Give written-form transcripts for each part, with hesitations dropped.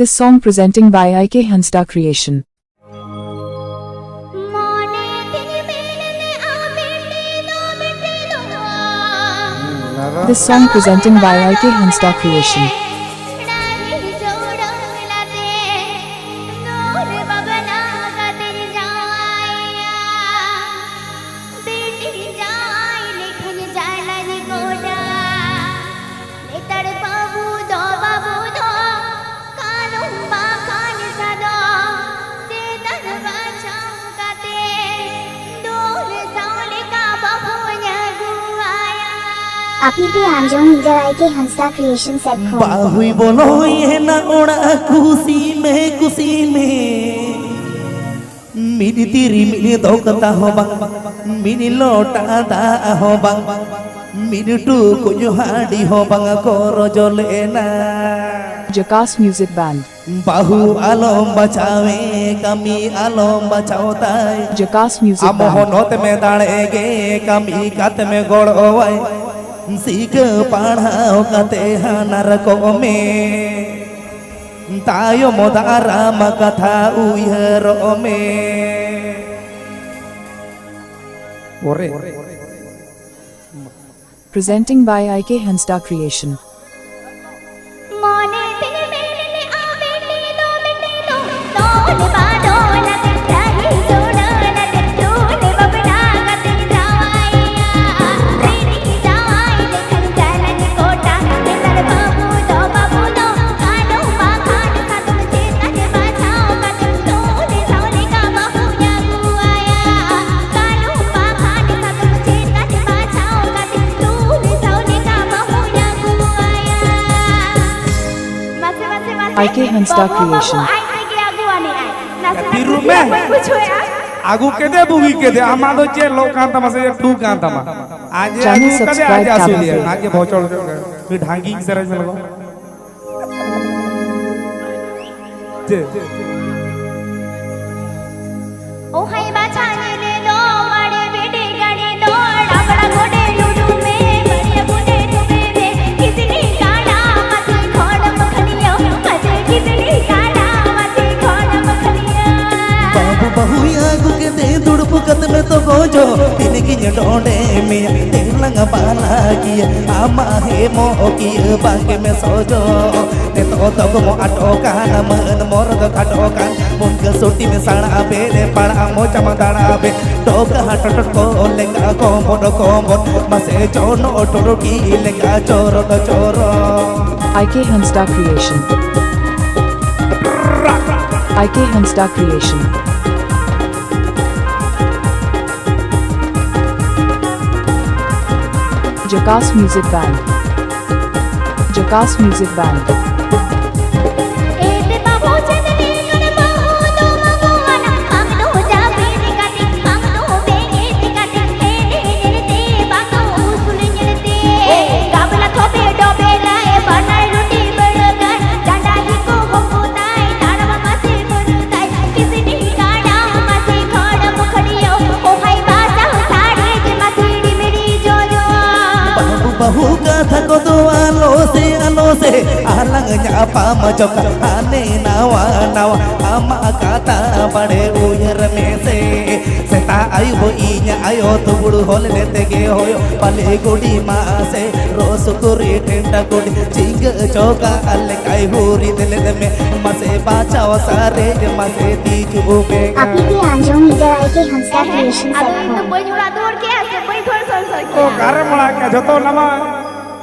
This song presenting by IK Hansda Creation. This song presenting by IK Hansda Creation. अभी भी आंजों leader IK Hansda creation set खोल बाहुई बोलो ये ना उड़ा खुशी में मेरी तेरी मेरी धोखता हो बंग मेरी लोटा दा हो बंग मेरी टूको जो हाडी हो बंग कोरो जो लेना Jackass Music Band. बाहु आलम बचावे कमी आलम बचाओता Jackass Music Band. अमोहनोत में दाड़ेगे कमी कत में गोड़ोवाई सीख पढ़ाओ कते नरको में तायो मोदाराम कथा उयरो में Presenting by IK Hansda Creation. IK Hansda Creation. Biru meh, aku kede bugi kede, amado cie lo kanta masa ya tu kanta ma. Aja Channel aku kede subscribe aja tab asli ya, है। aja bocor ke dhangi sera sera lo. ओ हाय बाचाने ले दो मारे बेटे गाड़ी दो डाबड़ा गोडे ludo में बढ़िया बुने डूबे में कितनी गाड़ा मत खोड़ मखनिया मत कितनी गाड़ा मत खोड़ मखनिया बाबू बहुया गुके दे दुड़प कत में तो गोजो तिनकी डोंडे में तेलंगा पाला किया आमा हे मो किया बाके में सोजो ने तो मो अटो कान मन मोर तो खटो कान मुनके सोटी में साड़ा बे ने पड़ा मो चमदाड़ा बे टोका हट को लेगा कोमो मसे चोनो टोरो की लेगा चोरो तो चोरो IK Hansda Creation. IK Hansda Creation. Jackass Music Band. Jackass Music Band. एते बाबू चंदनी कर बाहु तो मगवाना हम तो जा बेनी काटे हम तो बेनी काटे ते बाको सुन जलते गाबला थोपे डोबे लाए बनाई रोटी बड़गा डांडा ही को बंगुताई ताड़वा मसे मुरताई किसी नी गाड़ा मसे खोड़ मुखड़ियो ओ हाय बाजा साड़ी के मसीड़ी मेरी जोजो बहु कथा को तो आलो से आलंग न्यापा मजोका आने नावा नावा आमा कथा बड़े उयर में से सेता आयो इन्या आयो तो बुड़ू होल लेते गे होयो पले गुड़ी माँ से रोस कुरी टेंटा गुड़ी चिंग चौका अल्ले काई हुरी दिल में मसे बाचाओ सारे मसे तीजू में अभी भी आंजों leader IK Hansda creation set खोल Oh karena mulai kayak jatuh nama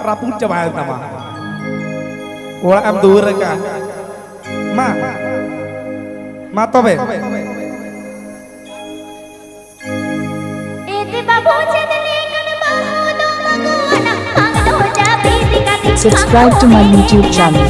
rapun coba nama. Wala am dur ka. Ma to be. एते बाबू चंदनी कर बाहु तो मगवाना हम तो जा बेनी काटे Subscribe to my YouTube channel.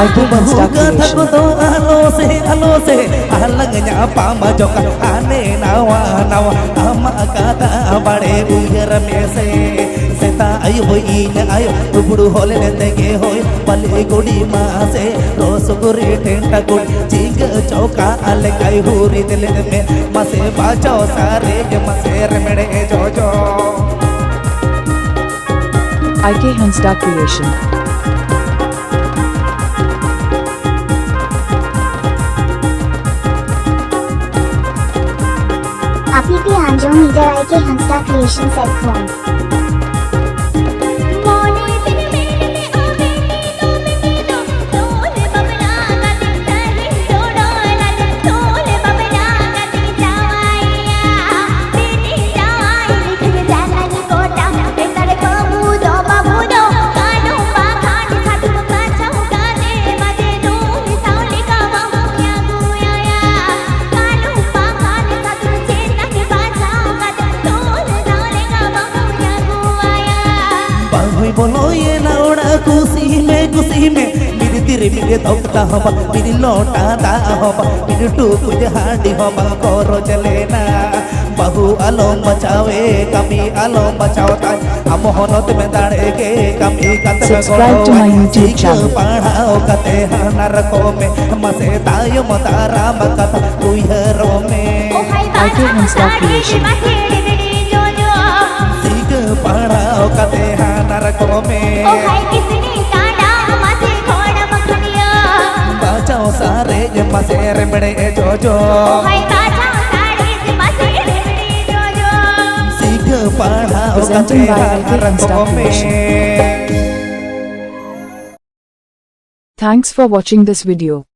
IK Hansda Creation. तो आलो से अलग न्यापा मजोका आने नावा नावा आमा कथा बड़े उयर में से सेता आयो इन आयो उबड़ू होले तेगे होय बले गोड़ी मासे रोसगुरी टेंटा गुड़ चिंग चौका अल काई हुरी दिल में मसे बाजो सारे मसे रमड़े जो जो IK Hansta Creation. Api P. Anjo Meter IK Hansta Creation set home. बोलो ये लौड़ा खुशी में मेरी तेरे मेरे दौड़ता हवा मेरी लौटाता हवा मेरी टूक जहाड़ी हवा करो चलेना बहु आलो मचावे कमी आलो मचावता हम होनत में दाड़े के कमी कत में Subscribe to my YouTube channel. पढ़ाओ कते हनर को में मसे तायो मतारा मकत कुहरो में IK Hansta Creation. पढ़ाओ कते हनर को में बचाओ सारे मसे रमड़े जो जो सीख पढ़ाओ कते Presenting by IK Hunar Hansta को में Creation. Thanks for watching this video.